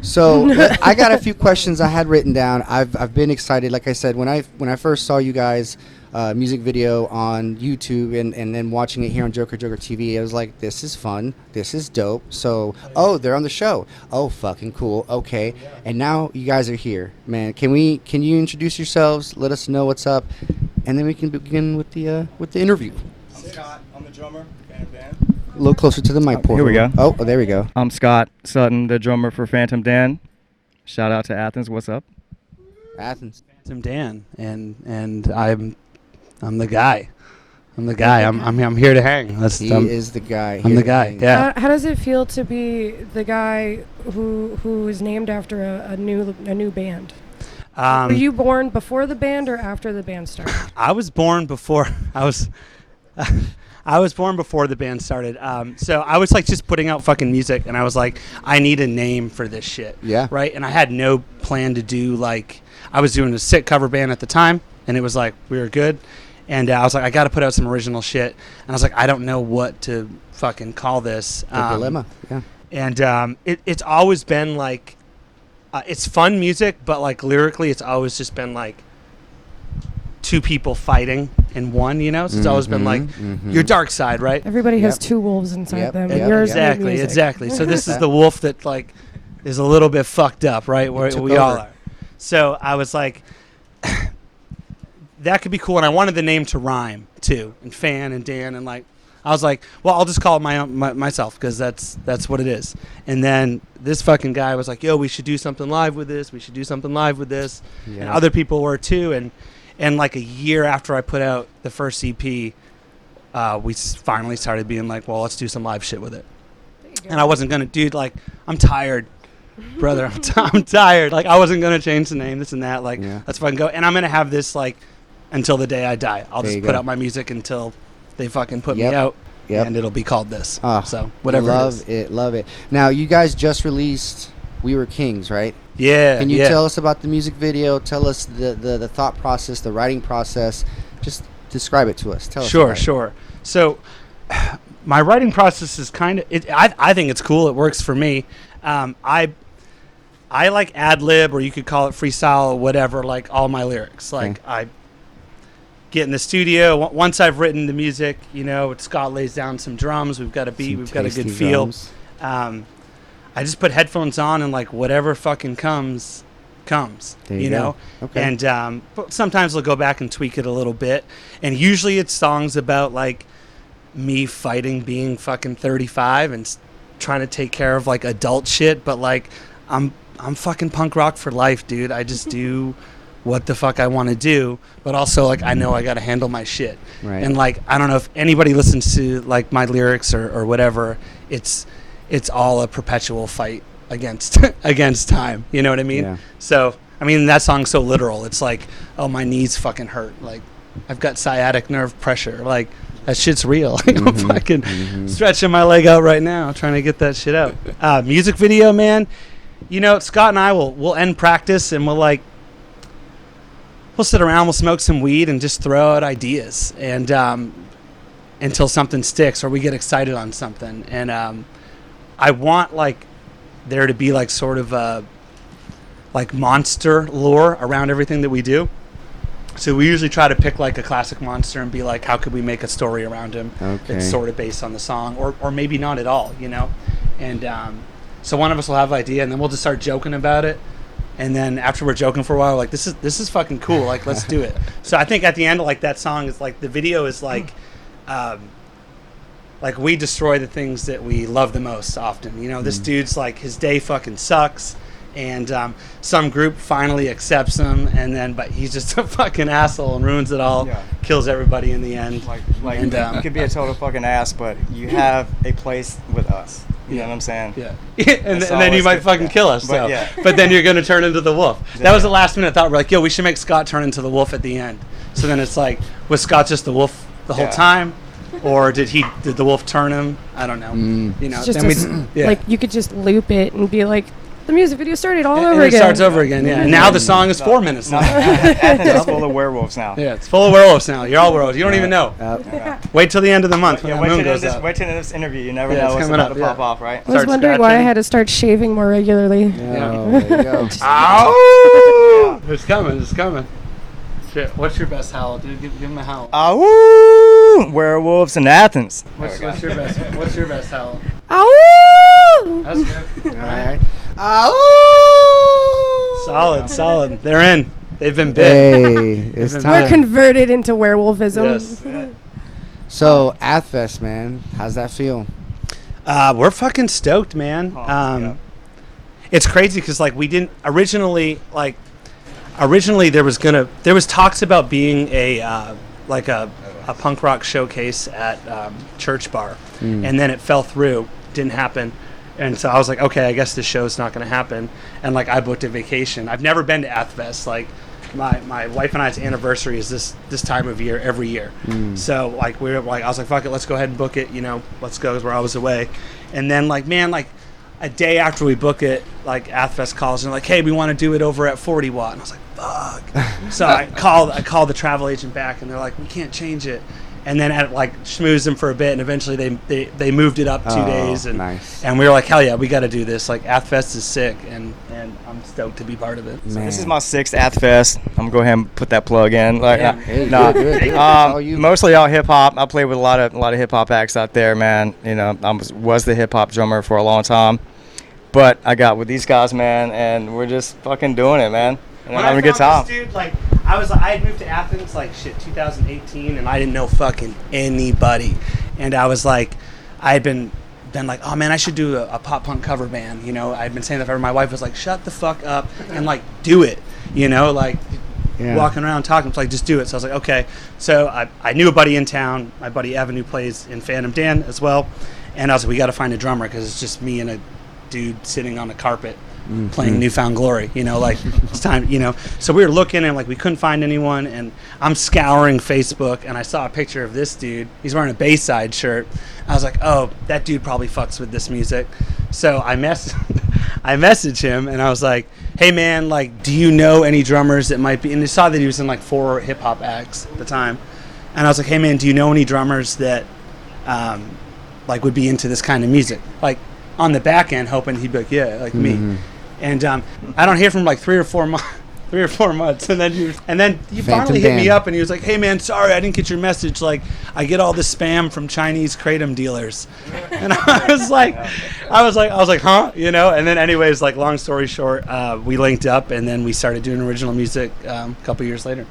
So I got a few questions I had written down. I've been excited. Like I said, when I first saw you guys music video on YouTube and then watching it here on Joker Joker TV, I was like, this is fun. This is dope. So, oh, they're on the show. Oh, fucking cool. Okay. And now you guys are here, man. Can you introduce yourselves? Let us know what's up, and then we can begin with the interview. I'm Scott. I'm the drummer. Band. A little closer to the mic, Here we go. Oh, there we go. I'm Scott Sutton, the drummer for Phantom Dan. Shout out to Athens. What's up? Athens. Phantom Dan, and I'm the guy. I'm here to hang. He is the guy. I'm the guy. Yeah. How does it feel to be the guy who is named after a new band? Were you born before the band or after the band started? I was born before. I was born before the band started. So I was like just putting out fucking music, and I was like, I need a name for this shit. Yeah. Right. And I had no plan to do like I was doing a sick cover band at the time, and it was like we were good. And I was like, I got to put out some original shit. And I was like, I don't know what to fucking call this. The dilemma, yeah. And it's always been like, it's fun music, but like lyrically, it's always just been like two people fighting in one, you know? So it's always been like your dark side, right? Everybody has two wolves inside them. And yours Exactly. So this is the wolf that like is a little bit fucked up, right? Where we all are. So I was like, that could be cool, and I wanted the name to rhyme too, and Fan and Dan, and like I was like, well, I'll just call it myself because that's what it is. And then this fucking guy was like, yo, we should do something live with this. We should do something live with this, and other people were too. And like a year after I put out the first EP, we finally started being like, well, let's do some live shit with it. And I wasn't gonna, dude. Like I'm tired. Brother, I'm tired. Like I wasn't gonna change the name, this and that. Like let's fucking go. And I'm gonna have this like until the day I die. I'll just put out my music until they fucking put me out, and it'll be called this. So whatever. Love it. Now you guys just released "We Were Kings," right? Yeah. Can you tell us about the music video? Tell us the thought process, the writing process. Just describe it to us. Tell us. Sure. So my writing process is kind of. I think it's cool. It works for me. I like ad lib, or you could call it freestyle, or whatever. Like all my lyrics, like I get in the studio. Once I've written the music, you know, Scott lays down some drums. We've got a beat. We've got a good feel. I just put headphones on and like whatever fucking comes. You know. Okay. And but sometimes I'll go back and tweak it a little bit. And usually it's songs about like me fighting being fucking 35 and trying to take care of like adult shit. But like I'm fucking punk rock for life, dude. I just do what the fuck I want to do, but also like I know I got to handle my shit. Right. And like I don't know if anybody listens to like my lyrics or whatever. It's all a perpetual fight against time. You know what I mean? Yeah. So I mean that song's so literal. It's like, oh, my knees fucking hurt. Like I've got sciatic nerve pressure. Like that shit's real. I'm fucking stretching my leg out right now trying to get that shit out. Music video, man. You know, Scott and I we'll end practice and we'll sit around, we'll smoke some weed and just throw out ideas and until something sticks or we get excited on something. And I want like there to be like sort of a like monster lore around everything that we do. So we usually try to pick like a classic monster and be like, how could we make a story around him that's sort of based on the song, or maybe not at all, you know? And so one of us will have an idea, and then we'll just start joking about it. And then after we're joking for a while, we're like, this is fucking cool. Like, let's do it. So I think at the end of like that song is like the video is like we destroy the things that we love the most often. You know, this dude's like his day fucking sucks. And some group finally accepts him, but he's just a fucking asshole and ruins it all, kills everybody in the end. Like you could be a total fucking ass, but you have a place with us. You know what I'm saying? Yeah. and then you might fucking kill us. But then you're going to turn into the wolf. That was the last minute thought. We're like, yo, we should make Scott turn into the wolf at the end. So then it's like, was Scott just the wolf the whole time? Or did the wolf turn him? I don't know. You know, just like you could just loop it and be like, the music video started all And over it again. starts over again, yeah. And now the song is 4 minutes No, long. Athens is full of werewolves now. Yeah, it's full of werewolves now. You're all werewolves. You don't even know. Wait till the end of the month when Yeah, the moon goes up. wait till this interview. You never Yeah, know it's what's coming about up, to pop yeah. off, right? I was Start wondering why I scratching. had to start shaving more regularly. Oh, there you go. Ow! It's coming. It's coming. Shit. What's your best howl, dude? Give him a howl. Woo! Werewolves in Athens. What's your best? What's your best howl? Ow! That's good. All right. Oh! Solid. They're in. They've been big. Hey, it's We're time. We're converted into werewolfism. Yes. So, Athfest, man, how's that feel? We're fucking stoked, man. Yeah. It's crazy because like we didn't originally there was talks about being a punk rock showcase at Church Bar, and then it fell through, didn't happen, and so I was like, okay, I guess this show's not going to happen, and like I booked a vacation. I've never been to Athfest. Like my wife and I's anniversary is this time of year every year, so like I was like, fuck it, let's go ahead and book it. Let's go. Where I was away, and then a day after we book it, like Athfest calls and like, hey, we want to do it over at 40 Watt. And I was like, fuck. So I called the travel agent back and they're like, we can't change it. And then I schmoozed them for a bit and eventually they moved it up 2 days. And nice. And we were like, hell yeah, we got to do this. Like Athfest is sick and I'm stoked to be part of it. Man. This is my 6th Athfest. I'm gonna go ahead and put that plug in. Hey, good. It's all you. Mostly all hip hop. I played with a lot of hip hop acts out there, man. I was the hip hop drummer for a long time, but I got with these guys, man, and we're just fucking doing it, man. And When having a I good time. found this dude, I had moved to Athens 2018 and I didn't know fucking anybody. And I was like, I had been like, oh man, I should do a pop punk cover band. I'd been saying that forever. My wife was like, shut the fuck up and do it. Walking around talking, it's like, just do it. So I was like, okay. So I knew a buddy in town, my buddy Evan, who plays in Phantom Dan as well. And I was like, we got to find a drummer because it's just me and a dude sitting on a carpet playing Newfound Glory. It's time. So we were looking and we couldn't find anyone. And I'm scouring Facebook and I saw a picture of this dude. He's wearing a Bayside shirt. I was like, oh, that dude probably fucks with this music. So I messaged him and I was like, hey man, do you know any drummers that might be? And I saw that he was in 4 hip hop acts at the time. And I was like, hey man, do you know any drummers that would be into this kind of music? On the back end, hoping he'd be like, yeah, me. And I don't hear from 3 or 4 months. 3 or 4 months, and then you finally hit me up, and he was like, "Hey man, sorry I didn't get your message. I get all this spam from Chinese kratom dealers," and I was like, huh, And then, anyways, long story short, we linked up, and then we started doing original music a couple years later.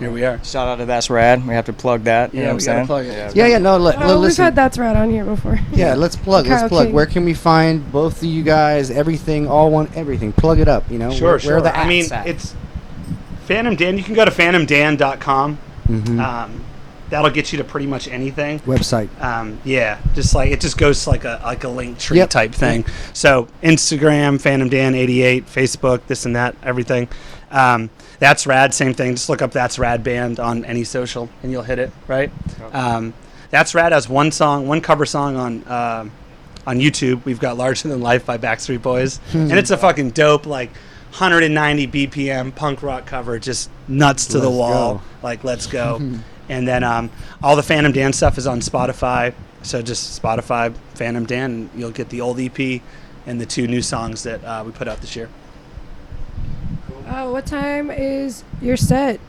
Here we are. Shout out to That's Rad. We have to plug that. You know what I'm saying? Plug it. Yeah. No, We've listen. had That's Right on here before. Yeah, let's plug. Okay. Where can we find both of you guys? Everything, everything. Plug it up. Sure. Where are the acts I mean, at? it's Phantom Dan. You can go to phantomdan.com. That'll get you to pretty much anything. Website. Yeah, just it just goes like a link tree type thing. Yep. So Instagram, Phantom Dan 88, Facebook, this and that, everything. That's Rad, same thing. Just look up That's Rad Band on any social and you'll hit it, right? Okay. That's Rad has one cover song on YouTube. We've got Larger Than Life by Backstreet Boys. And it's a fucking dope 190 BPM punk rock cover, just nuts to the wall. Let's go. And then all the Phantom Dan stuff is on Spotify. So just Spotify, Phantom Dan, and you'll get the old EP and the 2 new songs that we put out this year. What time is your set?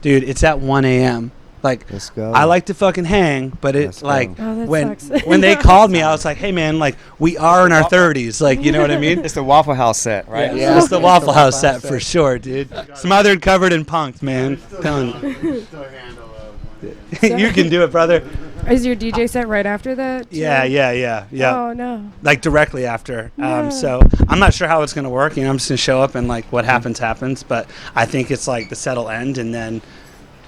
Dude, it's at 1 a.m. Let's go. I like to fucking hang, but it's that sucks. when they called me, I was like, hey man, we are in our 30s, you know what I mean? It's the Waffle House set, right? Yeah. It's the Waffle House set for sure, dude. Smothered, covered, and punked, man. You can do it, brother. Is your DJ set right after that? Yeah. Oh no. Directly after. Yeah. So I'm not sure how it's gonna work. I'm just gonna show up and what happens. But I think it's the set will end and then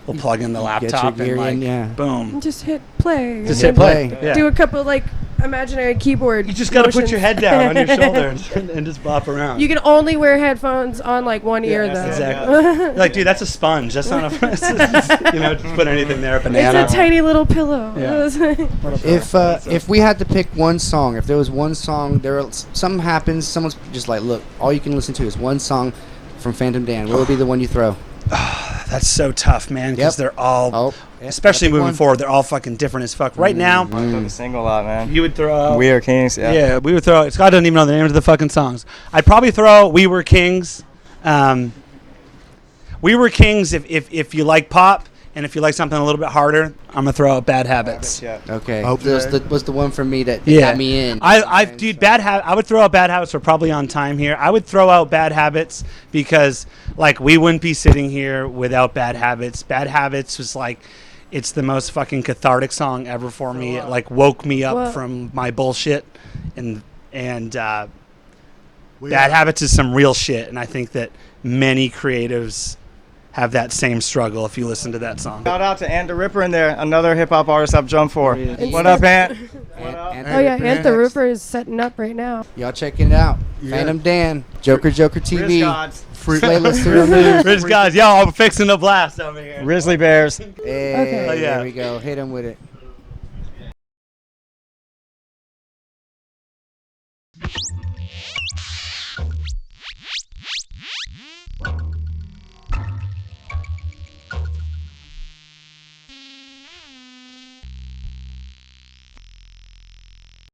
we'll plug in the laptop gear and in, boom. Just hit play. Just hit play. play. Yeah. Do a couple imaginary keyboard. You just got to put motions. your head down on your shoulder and just bop around. You can only wear headphones on like one ear though. Exactly. Like, dude, that's a sponge. That's not a. Just put anything there. A banana. It's a tiny little pillow. Yeah. If we had to pick one song, if there was one song, something happens, someone's just like, look, all you can listen to is one song from Phantom Dan. What would be the one you throw? That's so tough, man, because they're all, especially moving forward, they're all fucking different as fuck. Right now, I throw the single out, man. You would throw We Are Kings, Yeah, we would throw. Scott doesn't even know the names of the fucking songs. I'd probably throw We Were Kings. We Were Kings if you like pop, and if you like something a little bit harder, I'm gonna throw out Bad Habits. Yeah. Okay. Was the one for me that got me in. Dude, I would throw out Bad Habits. We're probably on time here. I would throw out Bad Habits because, like, we wouldn't be sitting here without Bad Habits. Bad Habits was like, it's the most fucking cathartic song ever for me. It like woke me up from my bullshit, and Bad Habits is some real shit. And I think that many creatives have that same struggle if you listen to that song. Shout out to Ant the Ripper in there, another hip hop artist I've jumped for. What up, Ant? What up? Ant the Ripper is setting up right now. Y'all checking it out. Phantom Dan, Joker TV. Slayla, Rich guys, yo, I'm fixing the blast over here. Grizzly Bears. Hey, Okay. there we go. Hit him with it.